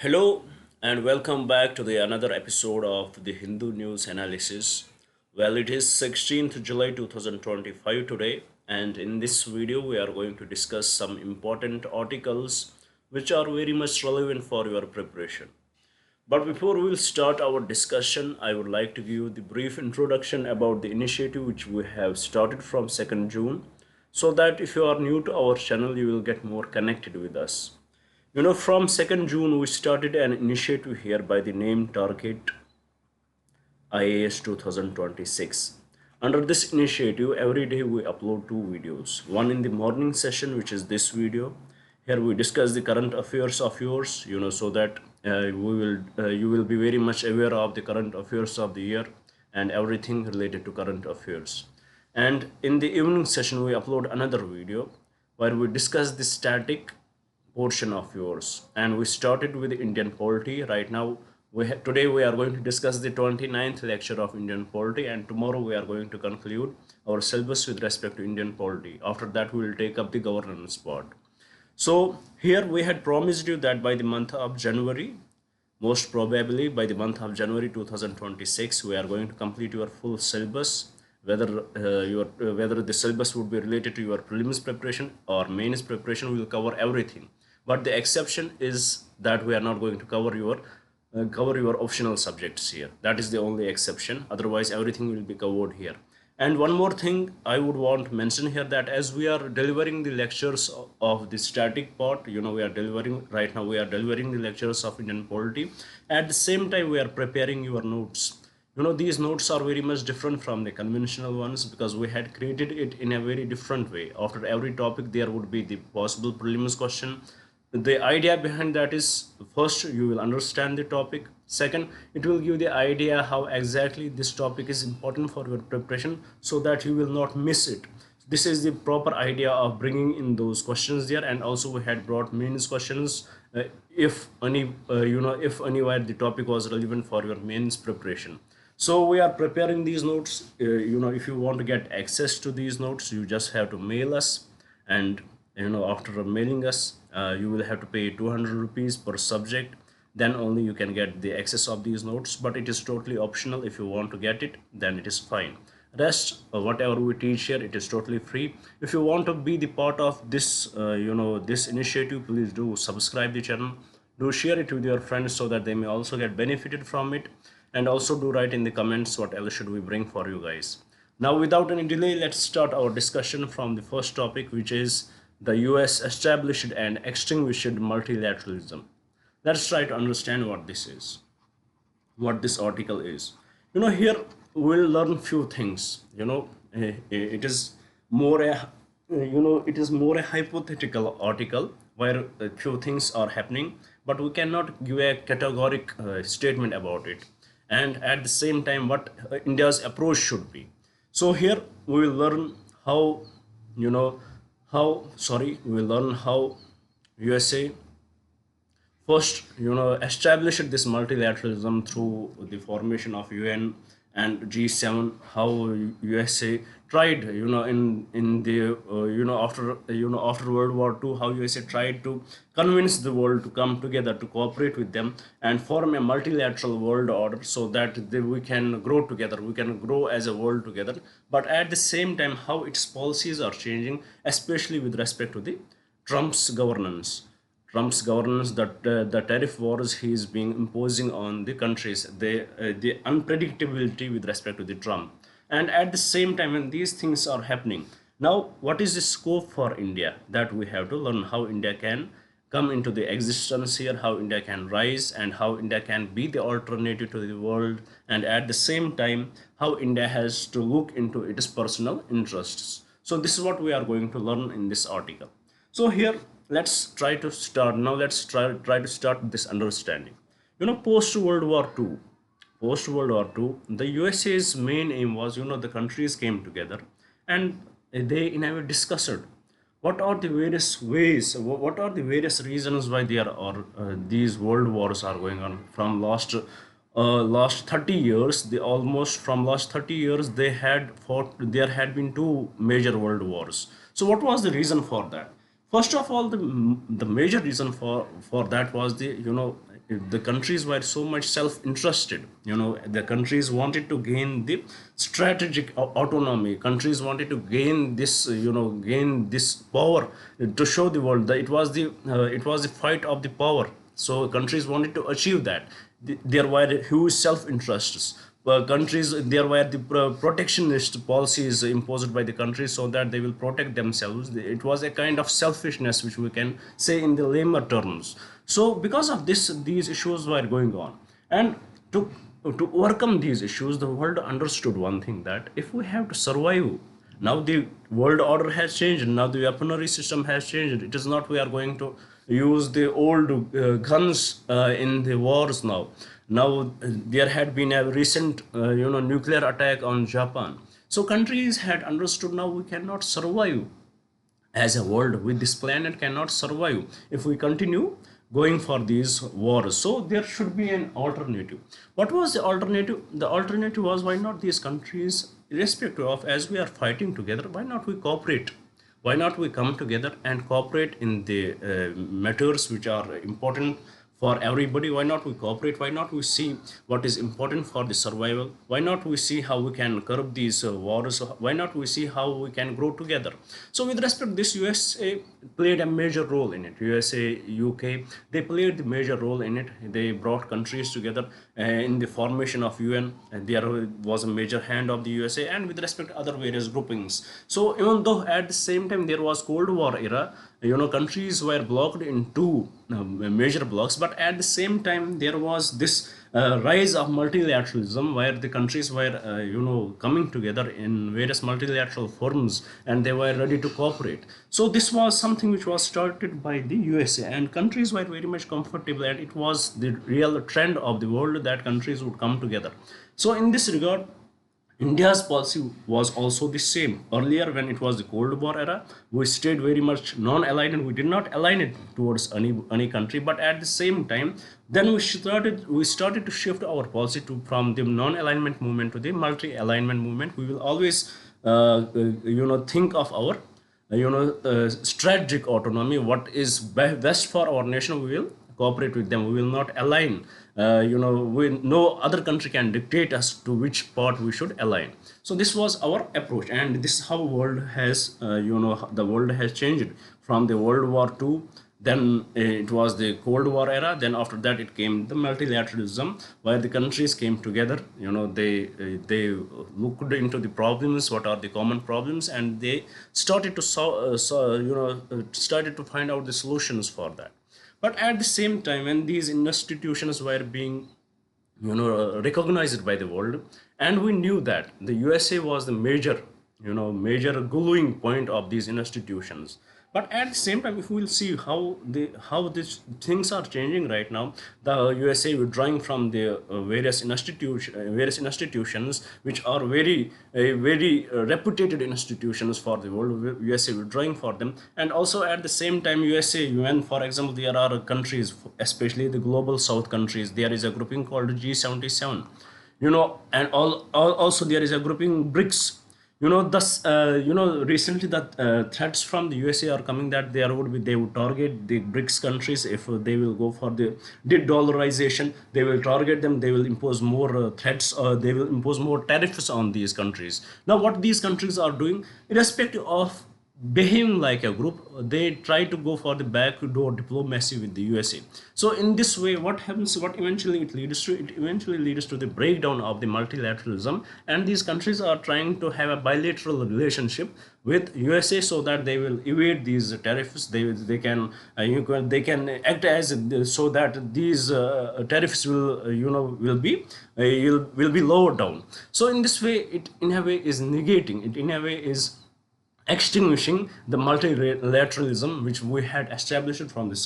Hello and welcome back to the another episode of the Hindu News Analysis. Well, it is 16th July 2025 today, and in this video we are going to discuss some important articles which are very much relevant for your preparation. But before we will start our discussion, I would like to give you the brief introduction about the initiative which we have started from 2nd June, so that if you are new to our channel you will get more connected with us. From 2nd June, we started an initiative here by the name Target IAS 2026. Under this initiative, every day we upload two videos. One in the morning session, which is this video. Here we discuss the current affairs of yours, so that you will be very much aware of the current affairs of the year and everything related to current affairs. And in the evening session, we upload another video where we discuss the static portion of yours, and we started with Indian polity. Right now today we are going to discuss the 29th lecture of Indian polity, and tomorrow we are going to conclude our syllabus with respect to Indian polity. After that we will take up the governance part. So here we had promised you that by the month of January, most probably by the month of January 2026, we are going to complete your full syllabus. Whether the syllabus would be related to your prelims preparation or mains preparation, we will cover everything. But the exception is that we are not going to cover your optional subjects here. That is the only exception. Otherwise, everything will be covered here. And one more thing I would want to mention here, that as we are delivering the lectures of the static part, we are delivering right now. We are delivering the lectures of Indian polity. At the same time, we are preparing your notes. These notes are very much different from the conventional ones because we had created it in a very different way. After every topic, there would be the possible prelims question. The idea behind that is, first you will understand the topic. Second, it will give the idea how exactly this topic is important for your preparation so that you will not miss it. This is the proper idea of bringing in those questions there. And also we had brought mains questions if anywhere the topic was relevant for your mains preparation. So we are preparing these notes. If you want to get access to these notes, you just have to mail us, and after mailing us, you will have to pay 200 rupees per subject. Then only you can get the access of these notes, but it is totally optional. If you want to get it, then it is fine. Rest, whatever we teach here, it is totally free. If you want to be the part of this this initiative, please do subscribe the channel, do share it with your friends so that they may also get benefited from it, and also do write in the comments what else should we bring for you guys. Now without any delay, let's start our discussion from the first topic, which is the US established and extinguished multilateralism. Let's try to understand what this is, what this article is. Here we'll learn few things. It is more a it is more a hypothetical article where a few things are happening, but we cannot give a categoric statement about it. And at the same time, what India's approach should be. So here we will learn how you know we will learn how USA first established this multilateralism through the formation of UN and G7. How USA tried, in the after World War II, how USA tried to convince the world to come together, to cooperate with them and form a multilateral world order, so that we can grow together, we can grow as a world together. But at the same time, how its policies are changing, especially with respect to the Trump's governance. That the tariff wars he is being imposing on the countries, the unpredictability with respect to the Trump. And at the same time, when these things are happening, now what is the scope for India, that we have to learn how India can come into the existence here, how India can rise, and how India can be the alternative to the world, and at the same time, how India has to look into its personal interests. So this is what we are going to learn in this article. So here, let's try to start. Now let's try to start this understanding. Post World War II, the USA's main aim was, the countries came together and they in a way discussed what are the various ways, what are the various reasons why there are these world wars are going on from last 30 years. The almost from last 30 years they had fought, there had been two major world wars. So what was the reason for that? First of all, the major reason for that was the the countries were so much self-interested. The countries wanted to gain the strategic autonomy. Countries wanted to gain this, gain this power to show the world that it was the fight of the power. So countries wanted to achieve that. There were huge self-interests. Countries, there were the protectionist policies imposed by the countries so that they will protect themselves. It was a kind of selfishness, which we can say in the lamer terms. So because of this, these issues were going on, and to overcome these issues, the world understood one thing, that if we have to survive, now the world order has changed, now the weaponry system has changed. It is not we are going to use the old guns in the wars now. There had been a recent nuclear attack on Japan. So countries had understood, now we cannot survive as a world. With this planet cannot survive if we continue going for these wars. So there should be an alternative. What was the alternative? The alternative was, why not these countries, irrespective of, as we are fighting together, why not we cooperate? Why not we come together and cooperate in the matters which are important for everybody? Why not we cooperate? Why not we see what is important for the survival? Why not we see how we can curb these wars? Why not we see how we can grow together? So with respect to this, USA played a major role in it. USA, UK, they played the major role in it. They brought countries together in the formation of UN, and there was a major hand of the USA, and with respect to other various groupings. So even though at the same time there was Cold War era, countries were blocked in two major blocks, but at the same time there was this rise of multilateralism, where the countries were coming together in various multilateral forums, and they were ready to cooperate. So this was something which was started by the USA, and countries were very much comfortable, and it was the real trend of the world that countries would come together. So in this regard, India's policy was also the same. Earlier, when it was the Cold War era, we stayed very much non-aligned, and we did not align it towards any country. But at the same time, then we started to shift our policy from the non-alignment movement to the multi-alignment movement. We will always think of our strategic autonomy. What is best for our nation, we will cooperate with them. We will not align. No other country can dictate us to which part we should align. So this was our approach, and this is how the world has changed from the World War II. Then it was the Cold War era. Then after that it came the multilateralism, where the countries came together. They looked into the problems, what are the common problems, and they started to started to find out the solutions for that. But at the same time, when these institutions were being recognized by the world, and we knew that the USA was the major gluing point of these institutions. But at the same time, if we will see how these things are changing right now, the USA withdrawing from the various institutions which are very reputed institutions for the world. USA withdrawing for them, and also at the same time USA, UN, for example, there are countries, especially the global South countries. There is a grouping called G77, and also there is a grouping BRICS. Recently that threats from the USA are coming, that they would target the BRICS countries if they will go for the de-dollarization. They will target them. They will impose more threats. They will impose more tariffs on these countries. Now, what these countries are doing, irrespective of behaving like a group, they try to go for the backdoor diplomacy with the USA. So in this way, what happens, what eventually it leads to? It eventually leads to the breakdown of the multilateralism, and these countries are trying to have a bilateral relationship with USA so that they will evade these tariffs. They can act as so that these tariffs will be lowered down. So in this way, it in a way is negating, it in a way is extinguishing the multilateralism which we had established from the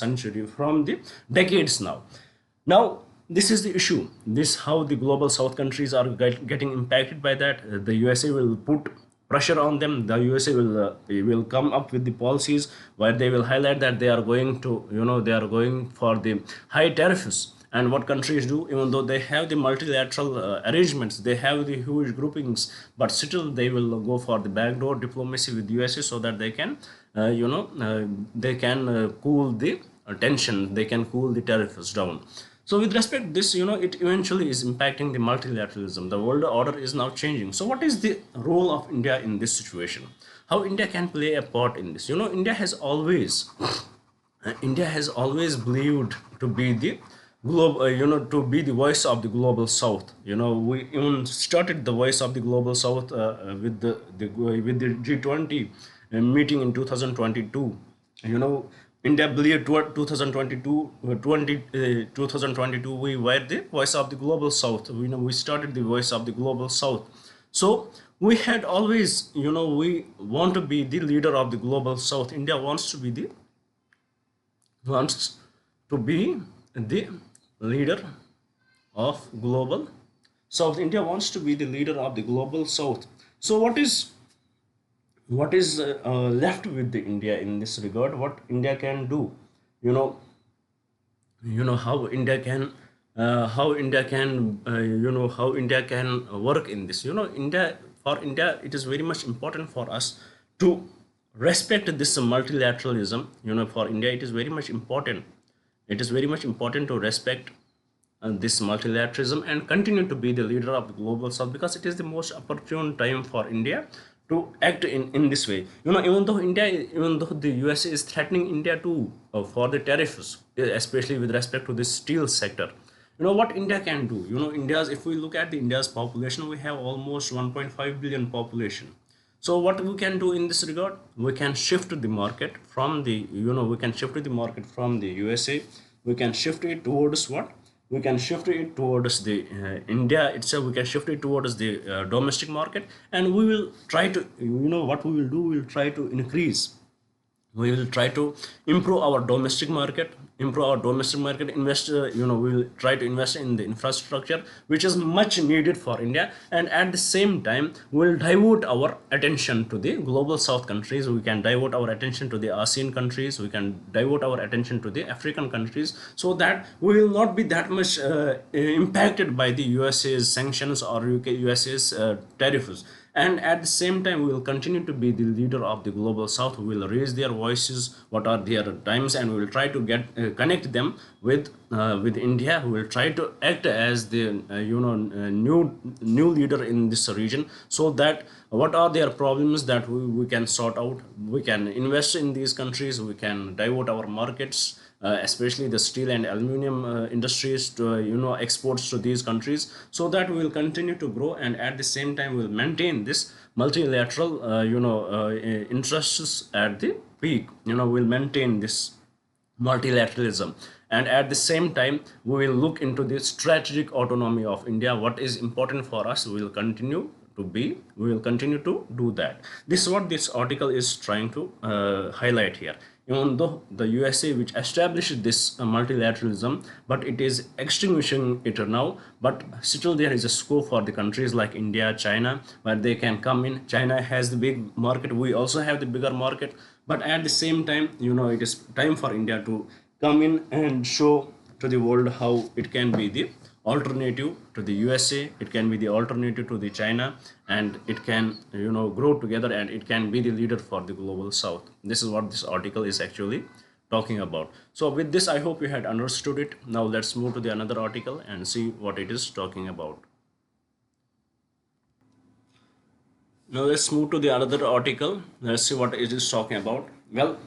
decades now. Now, this is the issue. This how the global South countries are getting impacted by that. The USA will put pressure on them. The USA will come up with the policies where they will highlight that they are going for the high tariffs. And what countries do, even though they have the multilateral arrangements, they have the huge groupings, but still they will go for the backdoor diplomacy with USA so that they can cool the tension, they can cool the tariffs down. So with respect to this, it eventually is impacting the multilateralism. The world order is now changing. So what is the role of India in this situation? How India can play a part in this? India has always believed to be the to be the voice of the global South. We even started the voice of the global South with the G20 meeting in 2022. India believed toward 2022, 2022 we were the voice of the global South. We started the voice of the global South. So we had always, we want to be the leader of the global South. India wants to be the leader of global South. India wants to be the leader of the global South. So what is left with the India in this regard? What India can do? You know, how India can how India can work in this. For India, it is very much important for us to respect this multilateralism. For India, it is very much important. It is very much important to respect this multilateralism and continue to be the leader of the global South, because it is the most opportune time for India to act in this way. Even though the USA is threatening India to for the tariffs, especially with respect to the steel sector. What India can do? If we look at the India's population, we have almost 1.5 billion population. So what we can do in this regard? We can shift the market from the USA. We can shift it towards what? We can shift it towards the India itself. We can shift it towards the domestic market, and we will try to, what we will do, we will try to increase, we will try to improve our domestic market, invest, we will try to invest in the infrastructure which is much needed for India. And at the same time, we will divert our attention to the global South countries. We can divert our attention to the ASEAN countries. We can divert our attention to the African countries, so that we will not be that much impacted by the USA's sanctions or USA's tariffs. And at the same time, we will continue to be the leader of the global South. We will raise their voices, what are their times, and we will try to get connect them with India. We will try to act as the new leader in this region, so that what are their problems that we can sort out. We can invest in these countries. We can divert our markets, especially the steel and aluminum industries, to exports to these countries, so that we will continue to grow. And at the same time, we will maintain this multilateral interests at the peak. We'll maintain this multilateralism, and at the same time, we will look into the strategic autonomy of India. What is important for us, we will continue to do that. This is what this article is trying to highlight here. Even though the USA, which established this multilateralism, but it is extinguishing it now, but still there is a scope for the countries like India, China, where they can come in. China has the big market, we also have the bigger market, but at the same time, it is time for India to come in and show to the world how it can be the alternative to the USA, it can be the alternative to the China, and it can grow together, and it can be the leader for the global South. This is what this article is actually talking about. So with this, I hope you had understood it. Now let's move to the another article and see what it is talking about. Now let's move to the another article. Let's see what it is talking about. Well,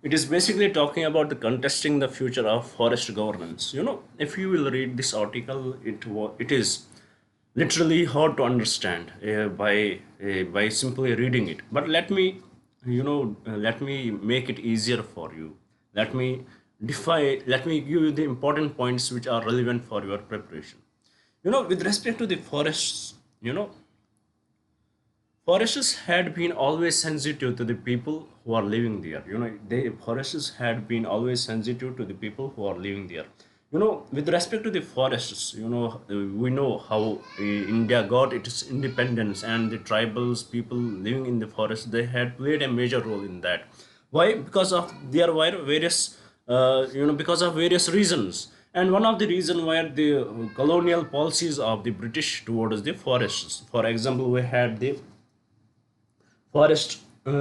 it is basically talking about the contesting the future of forest governance. If you will read this article, it is literally hard to understand by simply reading it. But let me make it easier for you. Let me give you the important points which are relevant for your preparation. With respect to the forests, forests had been always sensitive to the people who are living there. The forests had been always sensitive to the people who are living there. With respect to the forests, we know how India got its independence, and the tribals, people living in the forest, they had played a major role in that. Why? Because of there were various, because of various reasons. And one of the reason were the colonial policies of the British towards the forests. For example, we had the forest, we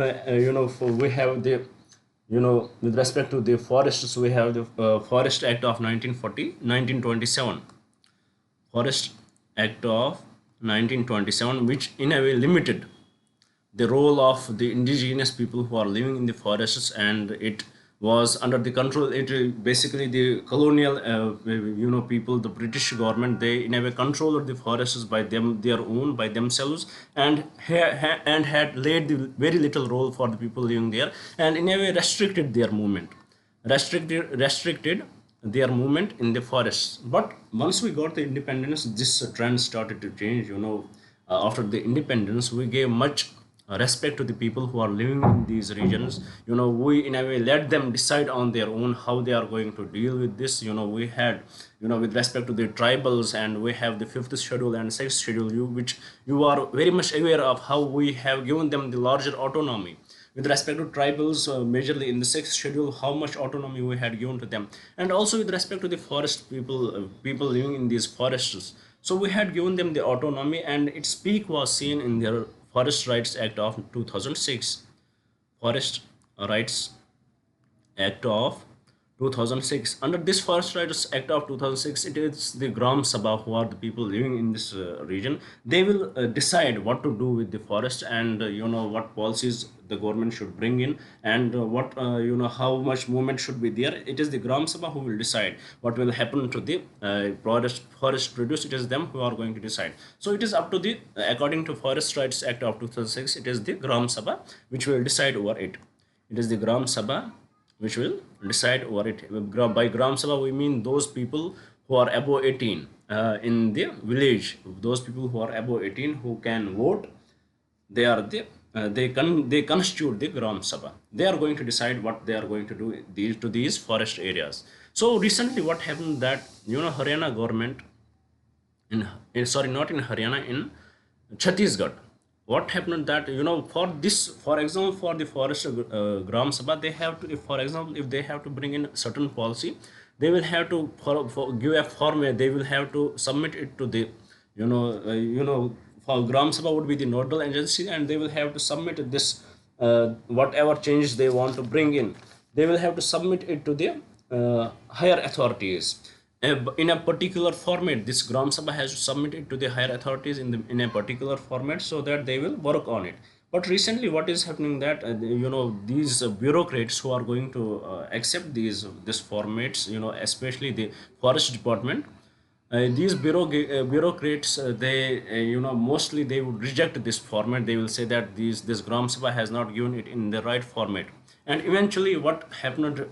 have the with respect to the forests, we have the Forest Act of 1927. Forest Act of 1927, which in a way limited the role of the indigenous people who are living in the forests, and it was under the control. It basically the colonial people, the British government, they in a way controlled the forests by their own, by themselves, and and had laid the very little role for the people living there, and in a way restricted their movement, restricted their movement in the forests. But once we got the independence, this trend started to change. After the independence, we gave much respect to the people who are living in these regions. We in a way let them decide on their own how they are going to deal with this. We had, with respect to the tribals, and we have the fifth schedule and sixth schedule, which you are very much aware of how we have given them the larger autonomy. With respect to tribals, majorly in the sixth schedule, how much autonomy we had given to them, and also with respect to the forest people, people living in these forests, so we had given them the autonomy, and its peak was seen in their Forest Rights Act of 2006. Forest Rights Act of 2006. Under this Forest Rights Act of 2006, it is the Gram Sabha, who are the people living in this region. They will decide what to do with the forest, and what policies the government should bring in, and what how much movement should be there. It is the Gram Sabha who will decide what will happen to the forest produce. It is them who are going to decide. So it is up to the according to Forest Rights Act of 2006, it is the Gram Sabha which will decide over it. It is the Gram Sabha which will decide over it. By Gram Sabha, we mean those people who are above 18 in the village. Those people who are above 18 who can vote, they are they constitute the Gram Sabha. They are going to decide what they are going to do to these forest areas. So recently, what happened that Haryana government sorry, not in Haryana, in Chhattisgarh, what happened that for this, for example, for the forest Gram Sabha, they have to, if, for example, if they have to bring in certain policy, they will have to for give a format. They will have to submit it to the for Gram Sabha would be the nodal agency, and they will have to submit this whatever changes they want to bring in. They will have to submit it to the higher authorities in a particular format. This Gram Sabha has to submit it to the higher authorities in a particular format, so that they will work on it. But recently, what is happening that these bureaucrats who are going to accept these formats, especially the forest department, these bureaucrats, they mostly they would reject this format. They will say that this Gram Sabha has not given it in the right format. And eventually, what happened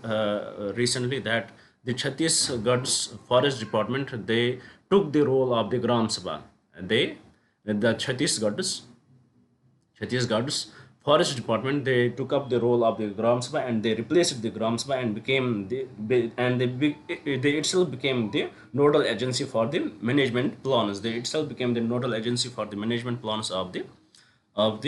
recently that the Chhattisgarh's forest department, they took the role of the Gram Sabha. The Chhattisgarh's forest department, they took up the role of the Gram Sabha, and they replaced the Gram Sabha and became they itself became the nodal agency for the management plans. They itself became the nodal agency for the management plans of the of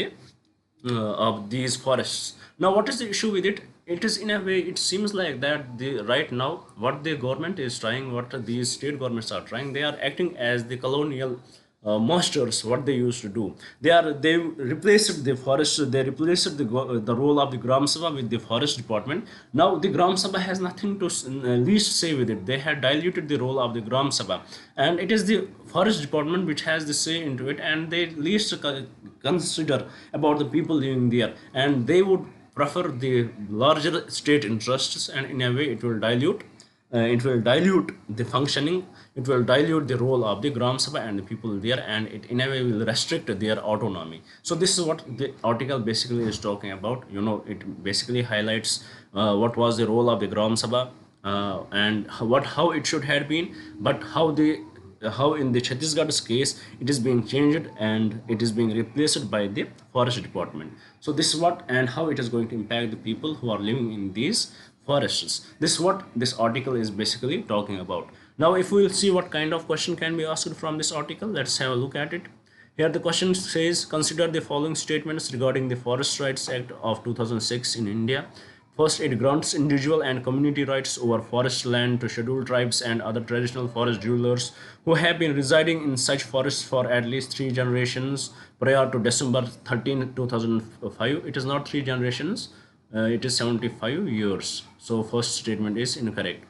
these forests. Now, what is the issue with it? It is, in a way, it seems like that the right now what the government is trying, what these state governments are trying, they are acting as the colonial masters. What they used to do, they replaced the forest, they replaced the role of the Gram Sabha with the forest department. Now the Gram Sabha has nothing to least say with it. They had diluted the role of the Gram Sabha, and it is the forest department which has the say into it, and they least consider about the people living there, and they would prefer the larger state interests, and in a way it will dilute the functioning, it will dilute the role of the Gram Sabha and the people there, and it in a way will restrict their autonomy. So this is what the article basically is talking about. It basically highlights what was the role of the Gram Sabha, and how it should have been, but how in the Chhattisgarh's case it is being changed and it is being replaced by the forest department. So this is what and how it is going to impact the people who are living in these forests. This is what this article is basically talking about. Now, if we will see what kind of question can be asked from this article, let's have a look at it. Here the question says, consider the following statements regarding the Forest Rights Act of 2006 in India. First, it grants individual and community rights over forest land to scheduled tribes and other traditional forest dwellers who have been residing in such forests for at least 3 generations prior to December 13, 2005. It is not 3 generations. it is 75 years. So first statement is incorrect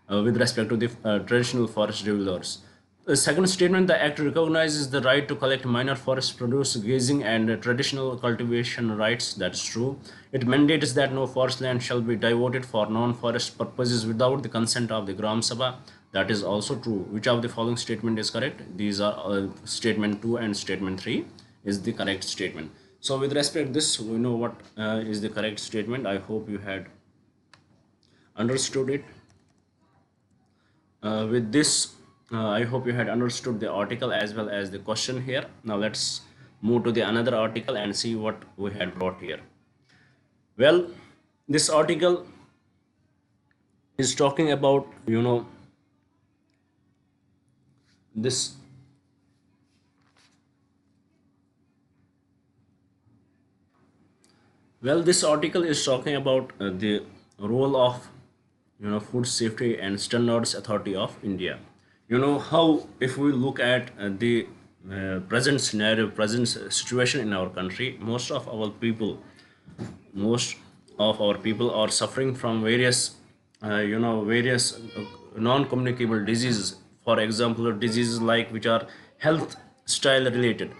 with respect to the traditional forest dwellers. The second statement, the act recognizes the right to collect minor forest produce, grazing and traditional cultivation rights. That's true. It mandates that no forest land shall be devoted for non-forest purposes without the consent of the Gram Sabha. That is also true. Which of the following statement is correct? These are statement 2 and statement 3 is the correct statement. So with respect to this, we know what is the correct statement. I hope you had understood it. With this, I hope you had understood the article as well as the question here. Now let's move to the another article and see what we had brought here. Well, this article is talking about, this. Well, this article is talking about the role of Food Safety and Standards Authority of India. You know how, if we look at the present scenario, present situation in our country, most of our people are suffering from various non-communicable diseases. For example, diseases like which are health style related.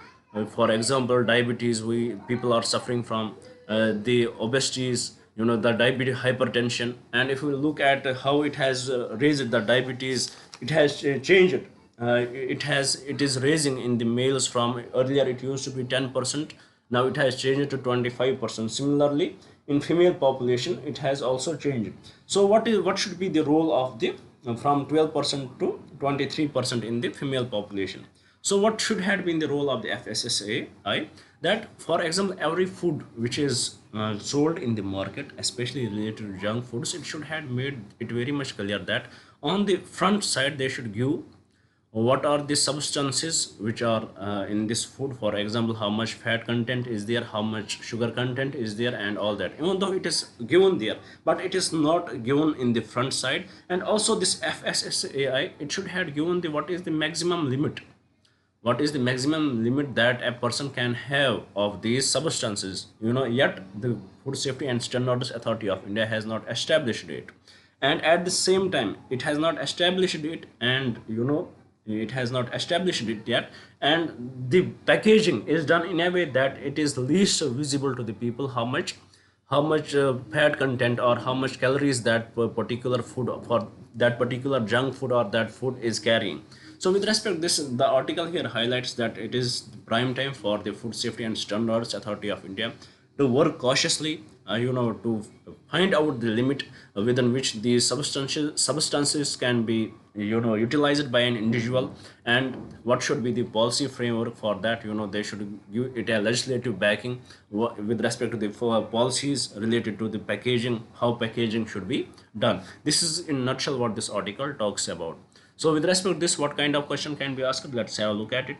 For example, diabetes. We people are suffering from the obesities. The diabetes, hypertension, and if we look at how it has raised the diabetes, it has changed. It is raising in the males. From earlier it used to be 10%, now it has changed to 25%. Similarly, in female population it has also changed. So what should be the role of the from 12% to 23% in the female population? So what should have been the role of the FSSAI? That, for example, every food which is sold in the market, especially related to junk foods, it should have made it very much clear that on the front side they should give what are the substances which are in this food. For example, how much fat content is there, how much sugar content is there, and all that. Even though it is given there, but it is not given in the front side. And also this FSSAI, it should have given the what is the maximum limit that a person can have of these substances. Yet the Food Safety and Standards Authority of India has not established it. And at the same time, it has not established it, and it has not established it yet, and the packaging is done in a way that it is least visible to the people how much fat content or how much calories that particular food, for that particular junk food or that food, is carrying. So with respect to this, the article here highlights that it is prime time for the Food Safety and Standards Authority of India to work cautiously, to find out the limit within which these substances can be, utilized by an individual, and what should be the policy framework for that. They should give it a legislative backing with respect to the policies related to the packaging, how packaging should be done. This is in nutshell what this article talks about. So with respect to this, what kind of question can be asked? Let's have a look at it.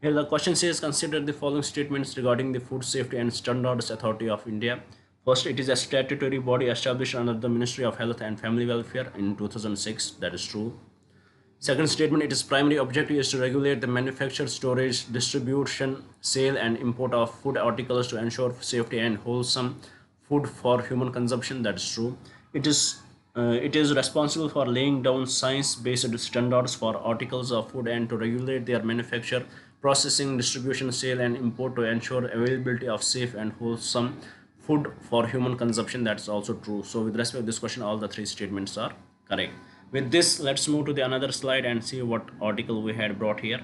Here the question says, consider the following statements regarding the Food Safety and Standards Authority of India. First, it is a statutory body established under the Ministry of Health and Family Welfare in 2006. That is true. Second statement, its primary objective is to regulate the manufacture, storage, distribution, sale and import of food articles to ensure safety and wholesome food for human consumption. That is true. It is responsible for laying down science-based standards for articles of food and to regulate their manufacture, processing, distribution, sale, and import to ensure availability of safe and wholesome food for human consumption. That's also true. So with respect to this question, all the three statements are correct. With this, let's move to the another slide and see what article we had brought here.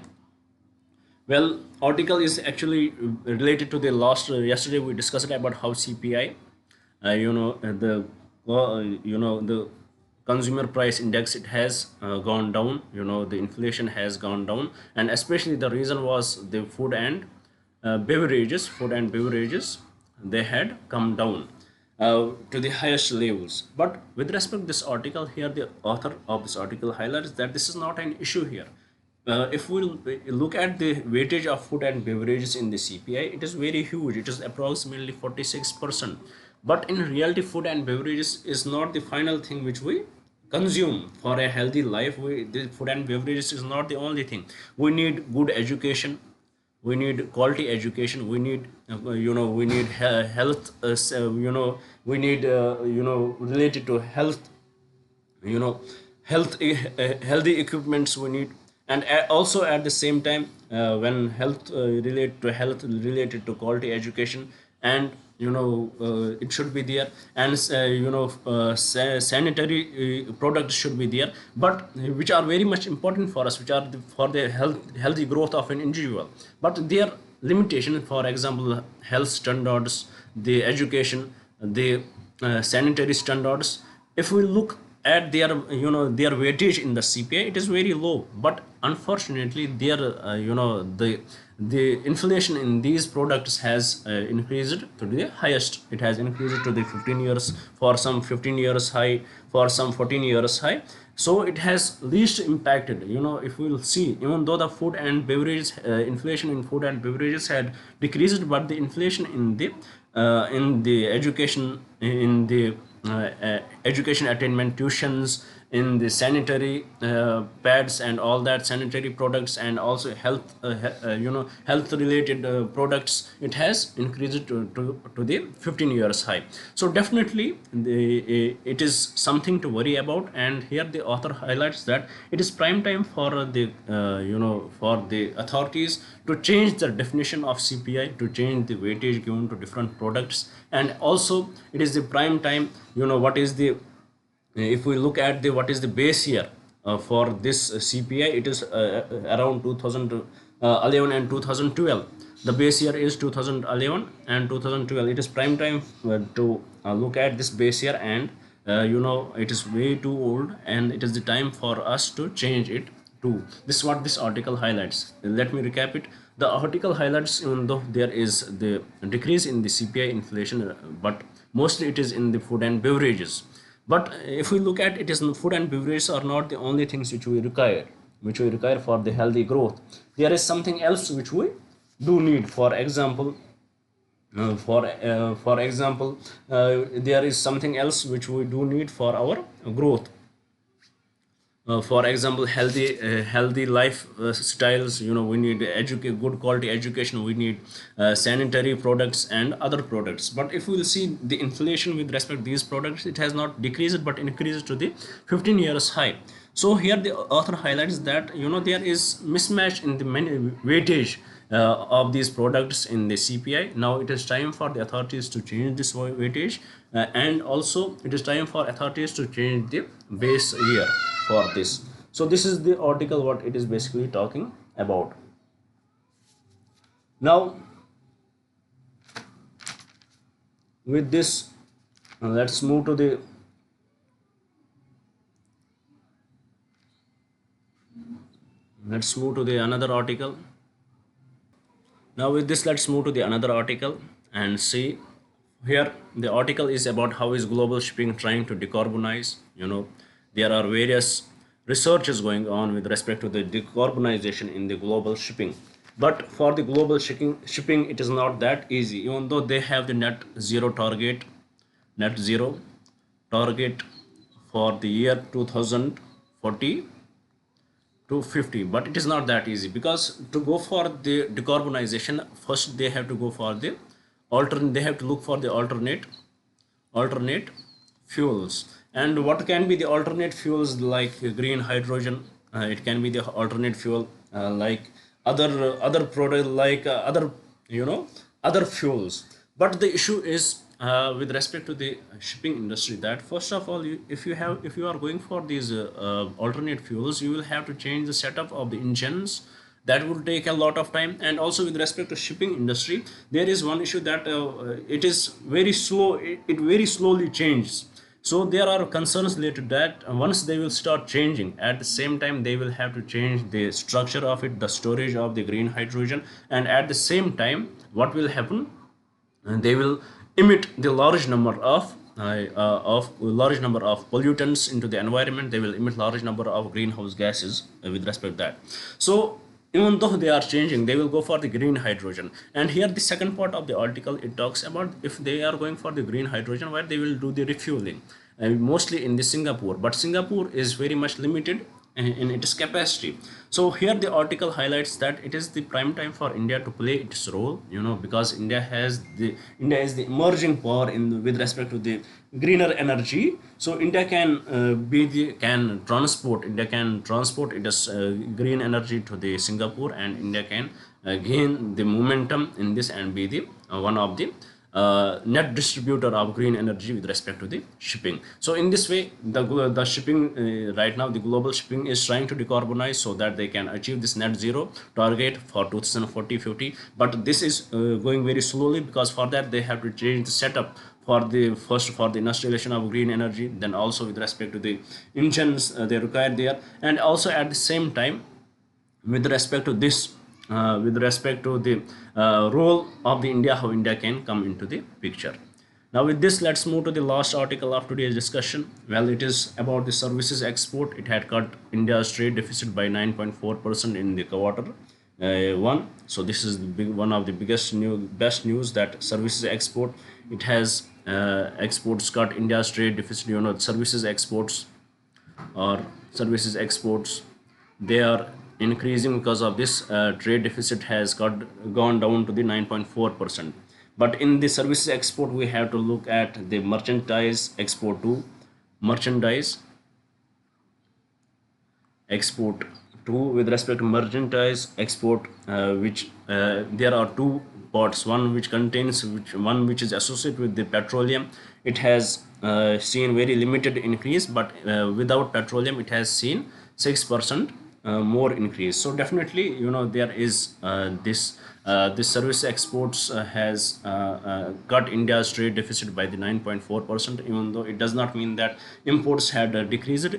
Well, article is actually related to the last yesterday we discussed about how CPI, the consumer price index, it has gone down. The inflation has gone down, and especially the reason was the food and beverages, they had come down to the highest levels. But with respect to this article here, the author of this article highlights that this is not an issue here. If we look at the weightage of food and beverages in the CPI, it is very huge. It is approximately 46%. But in reality, food and beverages is not the final thing which we consume for a healthy life. The food and beverages is not the only thing. We need good education. we need quality education, we need we need health, we need related to health, you know healthy equipments we need. And also at the same time, when health relate to health related to quality education, and it should be there. And sanitary products should be there, but which are very much important for us, which are for the healthy growth of an individual. But their limitation, for example, health standards, the education, the sanitary standards, if we look at their their weightage in the CPI, it is very low. But unfortunately, their the inflation in these products has increased to the highest. It has increased to the 15 years, for some 15 years high, for some 14 years high. So it has least impacted. If we will see, even though the food and beverages inflation in food and beverages had decreased, but the inflation in the education, in the education attainment tuitions, in the sanitary pads and all that sanitary products, and also health health related products, it has increased to the 15 years high. So definitely it is something to worry about. And here the author highlights that it is prime time for the for the authorities to change the definition of CPI, to change the weightage given to different products. And also it is the prime time, what is the, if we look at the what is the base year for this CPI, it is around 2011 and 2012. The base year is 2011 and 2012. It is prime time to look at this base year. And it is way too old, and it is the time for us to change it to this. What this article highlights, let me recap it. The article highlights, even though there is the decrease in the CPI inflation, but mostly it is in the food and beverages. But if we look at it, is food and beverages are not the only things which we require for the healthy growth. There is something else which we do need. For example, there is something else which we do need for our growth. For example, healthy life styles. We need good quality education, we need sanitary products and other products. But if we will see the inflation with respect to these products, it has not decreased but increased to the 15 years high. So here the author highlights that there is mismatch in the weightage of these products in the CPI. Now it is time for the authorities to change this weightage, and also it is time for authorities to change the base year for this. So this is the article what it is basically talking about. Now with this, let's move to the another article. Now with this, let's move to the another article and see. Here the article is about how is global shipping trying to decarbonize. There are various researches going on with respect to the decarbonization in the global shipping. But for the global shipping, it is not that easy, even though they have the net zero target for the year 2040 to 50. But it is not that easy, because to go for the decarbonization, first they have to go for the they have to look for the alternate fuels. And what can be the alternate fuels? Like green hydrogen, it can be the alternate fuel, like other product, like other fuels. But the issue is with respect to the shipping industry, that first of all, if you are going for these alternate fuels, you will have to change the setup of the engines. That will take a lot of time. And also with respect to shipping industry, there is one issue that it is very slow. It very slowly changes. So there are concerns related to that. Once they will start changing, at the same time they will have to change the structure of it, the storage of the green hydrogen. And at the same time, what will happen? And they will emit the large number of pollutants into the environment. They will emit large number of greenhouse gases with respect to that. So even though they are changing, they will go for the green hydrogen. And here the second part of the article, it talks about if they are going for the green hydrogen, where they will do the refueling, mostly in the Singapore. But Singapore is very much limited in its capacity. So here the article highlights that it is the prime time for India to play its role, because India is the emerging power with respect to the greener energy. So India can transport its green energy to the Singapore, and India can gain the momentum in this and be the one of the net distributor of green energy with respect to the shipping. So in this way, the shipping right now, the global shipping is trying to decarbonize so that they can achieve this net zero target for 2040-50. But this is going very slowly, because for that they have to change the setup for the industrialization of green energy, then also with respect to the engines they require there, and also at the same time with respect to this with respect to the role of the India, how India can come into the picture. Now with this, let's move to the last article of today's discussion. Well, it is about the services export. It had cut India's trade deficit by 9.4% in the quarter one. So this is one of the best news, that services export, it has exports cut India's trade deficit. Services exports or services exports, they are increasing because of this trade deficit has gone down to the 9.4%. But in the services export, we have to look at the merchandise export to merchandise export to with respect to merchandise export, which there are two parts, one which is associated with the petroleum. It has seen very limited increase, but without petroleum it has seen 6% more increase. So definitely, there is this service exports has cut India's trade deficit by the 9.4%, even though it does not mean that imports had decreased.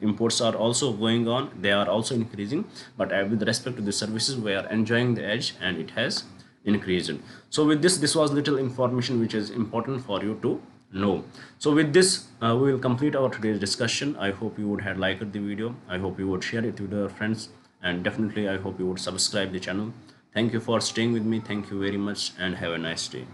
Imports are also going on, they are also increasing, but with respect to the services, we are enjoying the edge and it has increased. So with this was little information which is important for you to know. So with this, we will complete our today's discussion. I hope you would have liked the video. I hope you would share it with your friends, and definitely I hope you would subscribe the channel. Thank you for staying with me. Thank you very much, and have a nice day.